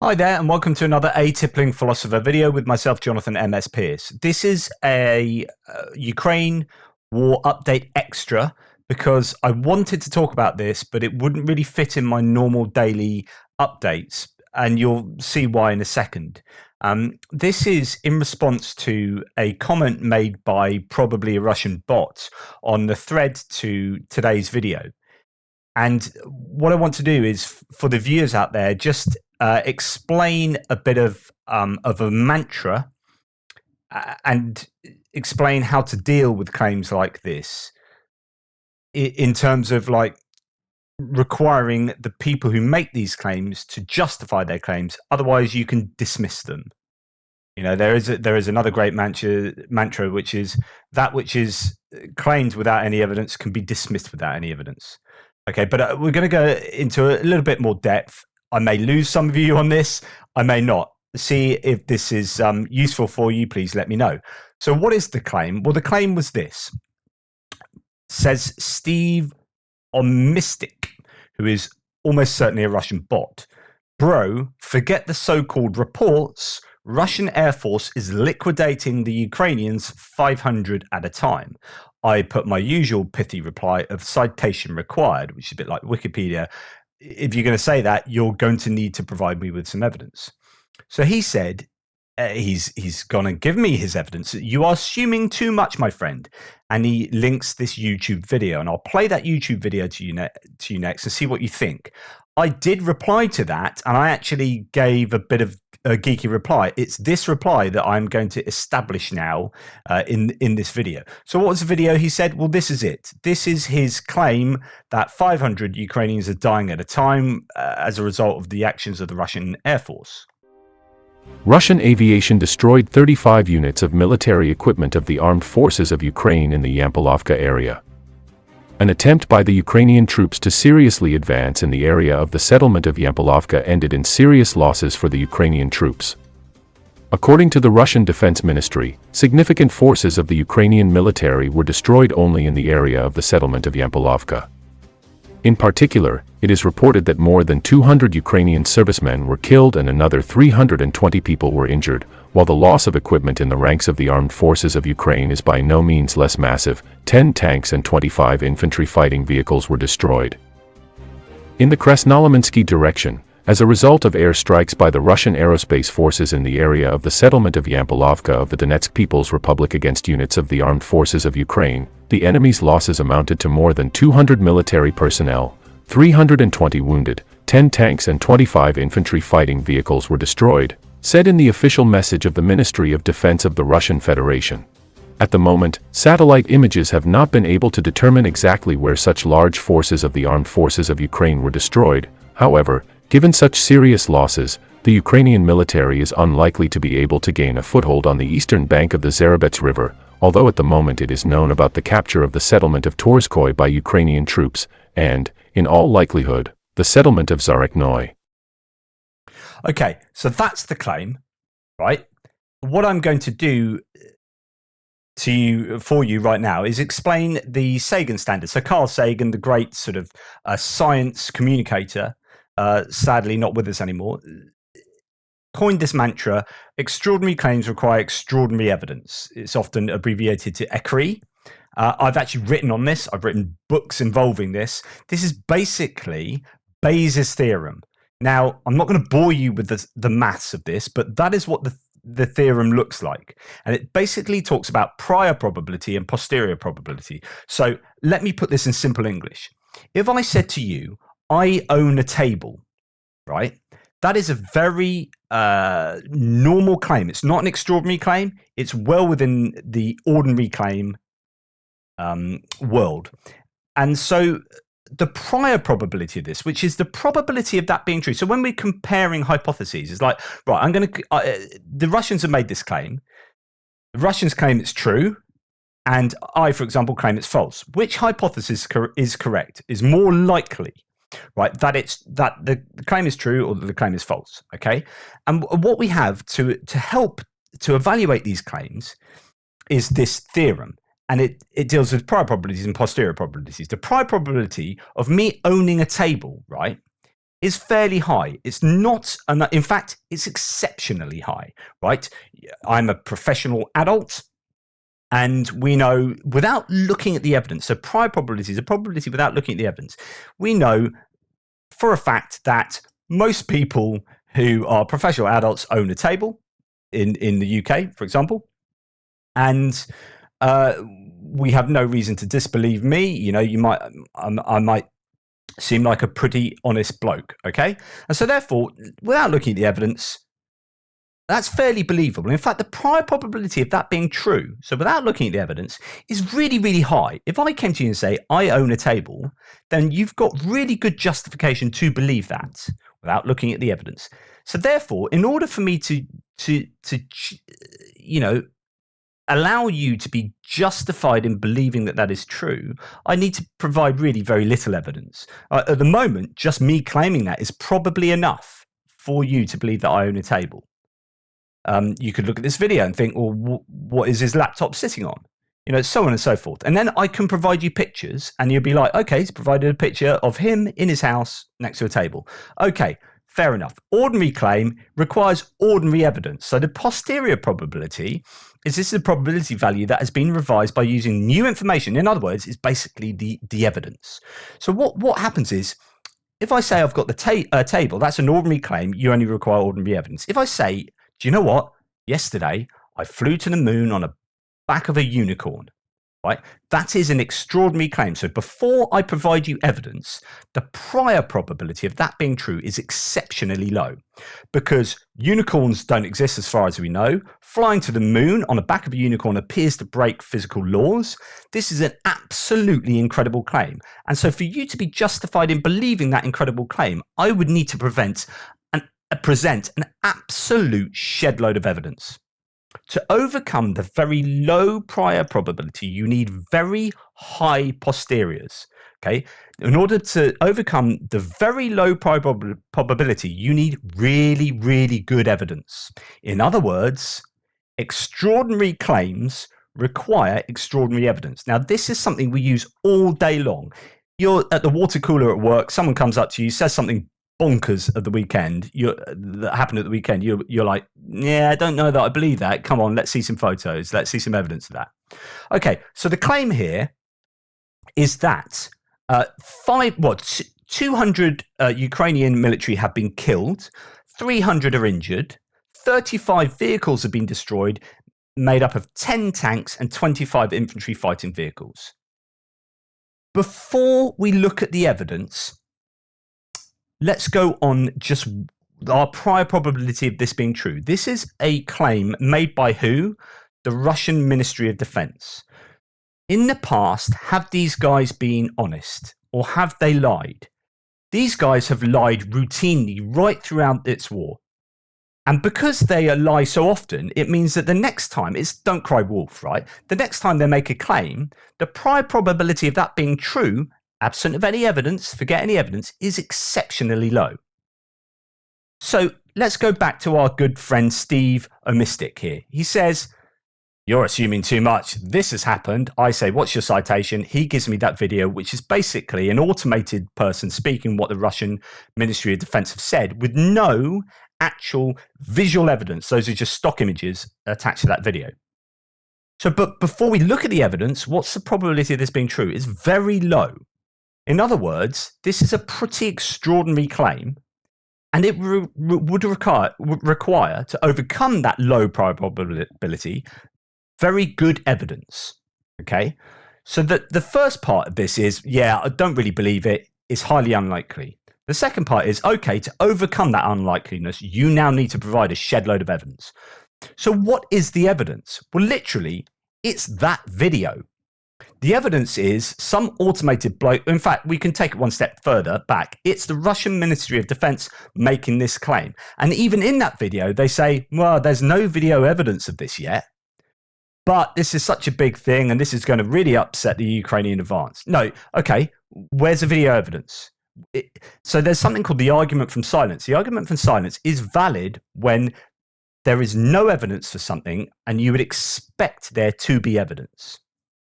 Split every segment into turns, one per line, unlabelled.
Hi there, and welcome to another Atypical Philosopher video with myself, Jonathan M.S. Pierce. This is a Ukraine war update extra because I wanted to talk about this, but it wouldn't really fit in my normal daily updates, and you'll see why in a second. This is in response to a comment made by probably a Russian bot on the thread to today's video. And what I want to do is, for the viewers out there, just explain a bit of a mantra and explain how to deal with claims like this in terms of like requiring the people who make these claims to justify their claims. Otherwise, you can dismiss them. You know, there is another great mantra, which is that which is claimed without any evidence can be dismissed without any evidence. Okay, but we're going to go into a little bit more depth. I may lose some of you on this. I may not. See if this is useful for you. Please let me know. So what is the claim? Well, the claim was this. Says Steve Omistic, who is almost certainly a Russian bot. Bro, forget the so-called reports. Russian Air Force is liquidating the Ukrainians 500 at a time. I put my usual pithy reply of citation required, which is a bit like Wikipedia. If you're going to say that, you're going to need to provide me with some evidence. So he said, he's gone and given me his evidence. You are assuming too much, my friend. And he links this YouTube video, and I'll play that YouTube video to you next and see what you think. I did reply to that, and I actually gave a bit of a geeky reply. It's this reply that I'm going to establish now in this video. So what was the video? He said, well, this is it. This is his claim that 500 Ukrainians are dying at a time as a result of the actions of the Russian Air Force.
Russian aviation destroyed 35 units of military equipment of the armed forces of Ukraine in the Yampilovka area. An attempt by the Ukrainian troops to seriously advance in the area of the settlement of Yampilovka ended in serious losses for the Ukrainian troops. According to the Russian Defense Ministry, significant forces of the Ukrainian military were destroyed only in the area of the settlement of Yampilovka. In particular, it is reported that more than 200 Ukrainian servicemen were killed and another 320 people were injured, while the loss of equipment in the ranks of the armed forces of Ukraine is by no means less massive. 10 tanks and 25 infantry fighting vehicles were destroyed. In the Krasnolomensky direction, as a result of airstrikes by the Russian aerospace forces in the area of the settlement of Yampilovka of the Donetsk People's Republic against units of the armed forces of Ukraine, the enemy's losses amounted to more than 200 military personnel, 320 wounded, 10 tanks and 25 infantry fighting vehicles were destroyed, said in the official message of the Ministry of Defense of the Russian Federation. At the moment, satellite images have not been able to determine exactly where such large forces of the armed forces of Ukraine were destroyed. However, given such serious losses, the Ukrainian military is unlikely to be able to gain a foothold on the eastern bank of the Zarabets River, although at the moment it is known about the capture of the settlement of Torskoy by Ukrainian troops, and, in all likelihood, the settlement of Zareknoy.
Okay, so that's the claim, right? What I'm going to do for you right now is explain the Sagan standard. So Carl Sagan, the great sort of science communicator, sadly not with us anymore, coined this mantra: extraordinary claims require extraordinary evidence. It's often abbreviated to ECRI. I've actually written on this. I've written books involving this. This is basically Bayes' theorem. Now, I'm not going to bore you with the maths of this, but that is what the theorem looks like. And it basically talks about prior probability and posterior probability. So let me put this in simple English. If I said to you, I own a table, right? That is a very normal claim. It's not an extraordinary claim. It's well within the ordinary claim world. And so the prior probability of this, which is the probability of that being true. So when we're comparing hypotheses, it's like, right, the Russians have made this claim. The Russians claim it's true. And I, for example, claim it's false. Which hypothesis is correct, is more likely, right, that the claim is true or that the claim is false, okay? And what we have to help to evaluate these claims is this theorem, and it deals with prior probabilities and posterior probabilities. The prior probability of me owning a table, right, is fairly high. It's not, in fact, it's exceptionally high, right? I'm a professional adult, and we know without looking at the evidence, so prior probability is a probability without looking at the evidence. We know for a fact that most people who are professional adults own a table in the UK, for example, and we have no reason to disbelieve me. You know, I might seem like a pretty honest bloke, okay? And so therefore, without looking at the evidence, that's fairly believable. In fact, the prior probability of that being true, so without looking at the evidence, is really, really high. If I came to you and say, I own a table, then you've got really good justification to believe that without looking at the evidence. So therefore, in order for me to you know, allow you to be justified in believing that that is true, I need to provide really very little evidence. At the moment, just me claiming that is probably enough for you to believe that I own a table. You could look at this video and think, well, what is his laptop sitting on? You know, so on and so forth. And then I can provide you pictures and you'll be like, okay, he's provided a picture of him in his house next to a table. Okay, fair enough. Ordinary claim requires ordinary evidence. So the posterior probability is this is a probability value that has been revised by using new information. In other words, it's basically the evidence. So what happens is, if I say I've got the table, that's an ordinary claim. You only require ordinary evidence. If I say, do you know what? Yesterday, I flew to the moon on the back of a unicorn, right? That is an extraordinary claim. So before I provide you evidence, the prior probability of that being true is exceptionally low because unicorns don't exist as far as we know. Flying to the moon on the back of a unicorn appears to break physical laws. This is an absolutely incredible claim. And so for you to be justified in believing that incredible claim, I would need to present an absolute shed load of evidence. To overcome the very low prior probability, you need very high posteriors. Okay. In order to overcome the very low prior probability, you need really, really good evidence. In other words, extraordinary claims require extraordinary evidence. Now, this is something we use all day long. You're at the water cooler at work, someone comes up to you, says something bonkers at the weekend, that happened at the weekend, you're like, yeah, I don't know that I believe that. Come on, let's see some photos. Let's see some evidence of that. Okay, so the claim here is that 200 Ukrainian military have been killed, 300 are injured, 35 vehicles have been destroyed, made up of 10 tanks and 25 infantry fighting vehicles. Before we look at the evidence, let's go on just our prior probability of this being true. This is a claim made by who? The Russian Ministry of Defense. In the past, have these guys been honest or have they lied? These guys have lied routinely right throughout its war. And because they lie so often, it means that the next time, it's don't cry wolf, right? The next time they make a claim, the prior probability of that being true, absent of any evidence, forget any evidence, is exceptionally low. So let's go back to our good friend Steve Omistic here. He says, you're assuming too much. This has happened. I say, what's your citation? He gives me that video, which is basically an automated person speaking what the Russian Ministry of Defense have said with no actual visual evidence. Those are just stock images attached to that video. So, but before we look at the evidence, what's the probability of this being true? It's very low. In other words, this is a pretty extraordinary claim, and it would require to overcome that low probability, very good evidence. Okay, so the first part of this is, yeah, I don't really believe it. It's highly unlikely. The second part is, okay, to overcome that unlikeliness, you now need to provide a shed load of evidence. So what is the evidence? Well, literally, it's that video. The evidence is some automated bloke. In fact, we can take it one step further back. It's the Russian Ministry of Defense making this claim. And even in that video, they say, well, there's no video evidence of this yet, but this is such a big thing and this is going to really upset the Ukrainian advance. No, okay, where's the video evidence? So there's something called the argument from silence. The argument from silence is valid when there is no evidence for something and you would expect there to be evidence.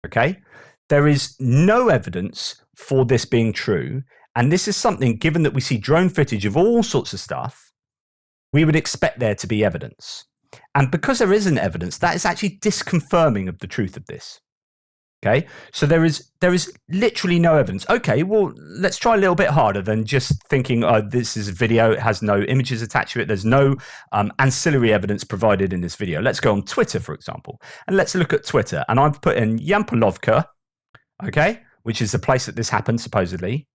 Okay? There is no evidence for this being true And this is something, given that we see drone footage of all sorts of stuff, we would expect there to be evidence. And because there isn't evidence, that is actually disconfirming of the truth of this. Okay, so there is literally no evidence. Okay, well, let's try a little bit harder than just thinking, oh, this is a video, it has no images attached to it, there's no ancillary evidence provided in this video. Let's go on Twitter, for example, and let's look at Twitter. And I've put in Yampolovka, okay, which is the place that this happened, supposedly.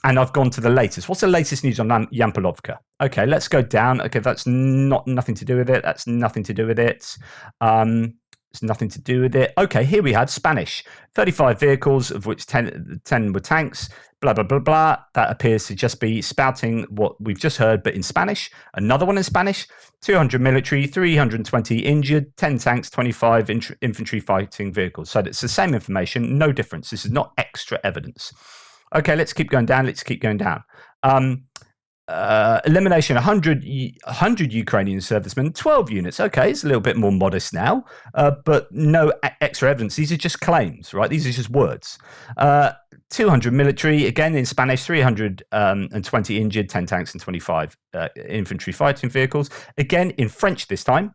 And I've gone to the latest. What's the latest news on Yampolovka? Okay, let's go down. Okay, that's nothing to do with it. That's nothing to do with it. It's nothing to do with it. Okay, here we have Spanish. 35 vehicles, of which 10 were tanks, blah, blah, blah, blah. That appears to just be spouting what we've just heard, but in Spanish. Another one in Spanish. 200 military, 320 injured, 10 tanks, 25 infantry fighting vehicles. So it's the same information, no difference. This is not extra evidence. Okay, let's keep going down. Let's keep going down. Elimination 100 Ukrainian servicemen, 12 units. Okay, it's a little bit more modest now, but no extra evidence. These are just claims, right? These are just words. 200 military, again in Spanish, 320 injured, 10 tanks and 25 infantry fighting vehicles. Again in French this time.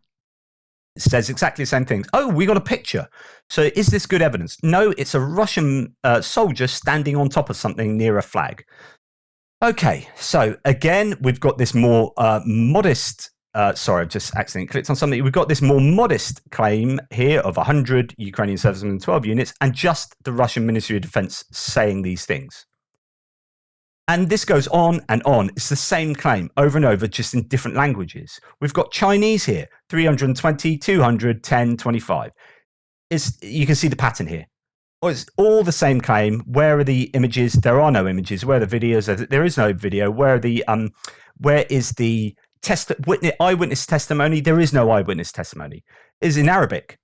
It says exactly the same things. Oh, we got a picture. So is this good evidence? No, it's a Russian soldier standing on top of something near a flag. Okay, so again, we've got this more modest, sorry, I've just accidentally clicked on something. We've got this more modest claim here of 100 Ukrainian servicemen and 12 units, and just the Russian Ministry of Defense saying these things. And this goes on and on. It's the same claim over and over, just in different languages. We've got Chinese here, 320, 200, 10, 25. You can see the pattern here. It's all the same claim. Where are the images? There are no images. Where are the videos? There is no video. Where is the eyewitness testimony? There is no eyewitness testimony. It's in Arabic,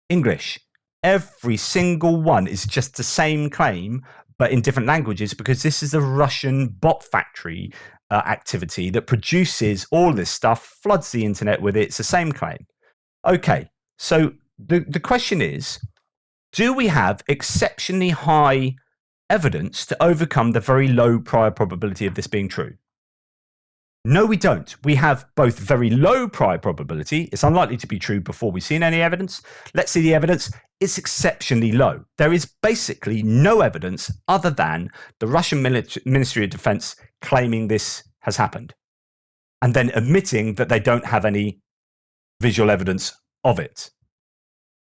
English. Every single one is just the same claim, but in different languages, because this is a Russian bot factory activity that produces all this stuff, floods the internet with it. It's the same claim. Okay, so the question is, do we have exceptionally high evidence to overcome the very low prior probability of this being true? No, we don't. We have both very low prior probability. It's unlikely to be true before we've seen any evidence. Let's see the evidence. It's exceptionally low. There is basically no evidence other than the Russian Ministry of Defense claiming this has happened, and then admitting that they don't have any visual evidence of it.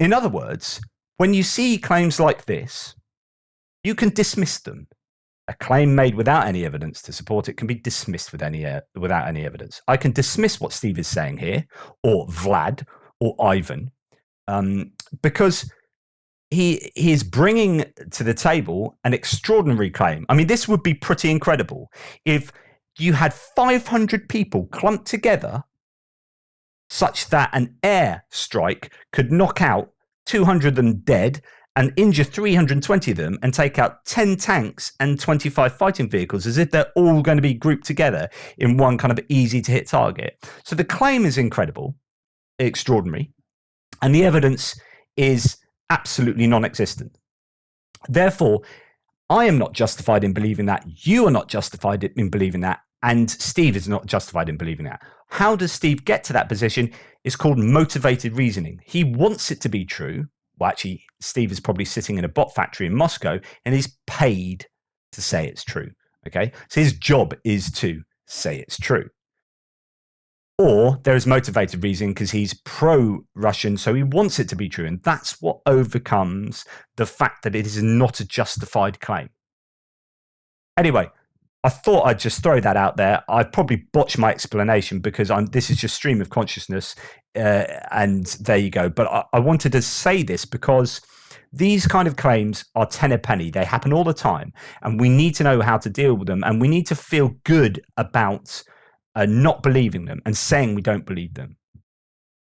In other words, when you see claims like this, you can dismiss them. A claim made without any evidence to support it can be dismissed without any evidence. I can dismiss what Steve is saying here, or Vlad, or Ivan, because he is bringing to the table an extraordinary claim. I mean, this would be pretty incredible if you had 500 people clumped together such that an air strike could knock out 200 of them dead and injure 320 of them and take out 10 tanks and 25 fighting vehicles, as if they're all going to be grouped together in one kind of easy to hit target. So the claim is incredible, extraordinary, and the evidence is absolutely non-existent. Therefore, I am not justified in believing that. You are not justified in believing that. And Steve is not justified in believing that. How does Steve get to that position? It's called motivated reasoning. He wants it to be true. Well, actually, Steve is probably sitting in a bot factory in Moscow and he's paid to say it's true. Okay, so his job is to say it's true. Or there is motivated reasoning because he's pro-Russian, so he wants it to be true. And that's what overcomes the fact that it is not a justified claim. Anyway, I thought I'd just throw that out there. I've probably botched my explanation because this is just stream of consciousness, and there you go. But I wanted to say this because these kind of claims are tenner penny. They happen all the time, and we need to know how to deal with them, and we need to feel good about not believing them and saying we don't believe them.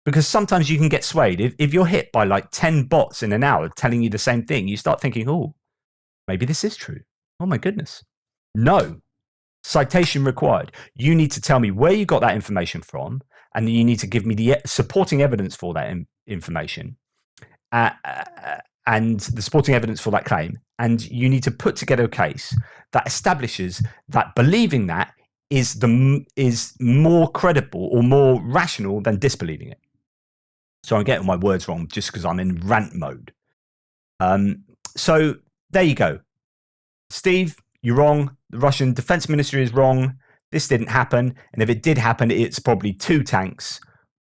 Because sometimes you can get swayed. If you're hit by like 10 bots in an hour telling you the same thing, you start thinking, oh, maybe this is true. Oh my goodness. No. Citation required. You need to tell me where you got that information from, and you need to give me the supporting evidence for that information, and the supporting evidence for that claim, And you need to put together a case that establishes that believing that is more credible or more rational than disbelieving it. So I'm getting my words wrong just because I'm in rant mode. So there you go. Steve, you're wrong. The Russian Defense Ministry is wrong. This didn't happen. And if it did happen, it's probably 2 tanks,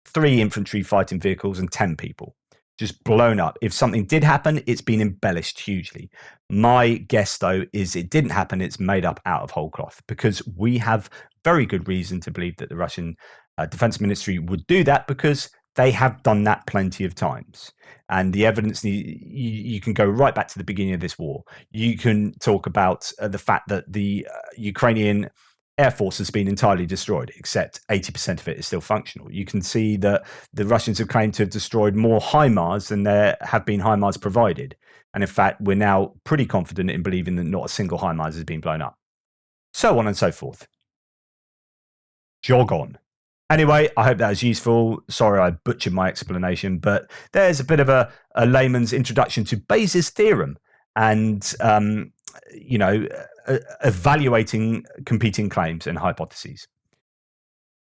3 infantry fighting vehicles, and 10 people. Just blown up. If something did happen, it's been embellished hugely. My guess, though, is it didn't happen. It's made up out of whole cloth, because we have very good reason to believe that the Russian Defense Ministry would do that, because they have done that plenty of times. And the evidence, you can go right back to the beginning of this war. You can talk about the fact that the Ukrainian Air Force has been entirely destroyed, except 80% of it is still functional. You can see that the Russians have claimed to have destroyed more HIMARS than there have been HIMARS provided. And in fact, we're now pretty confident in believing that not a single HIMARS has been blown up. So on and so forth. Jog on. Anyway, I hope that was useful. Sorry I butchered my explanation, but there's a bit of a layman's introduction to Bayes' theorem and, evaluating competing claims and hypotheses.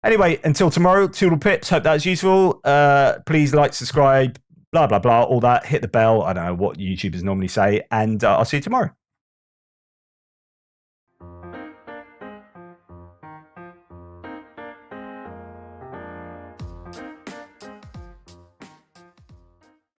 Anyway, until tomorrow, Toodle Pips. Hope that was useful. Please like, subscribe, blah, blah, blah, all that. Hit the bell. I don't know what YouTubers normally say. And I'll see you tomorrow.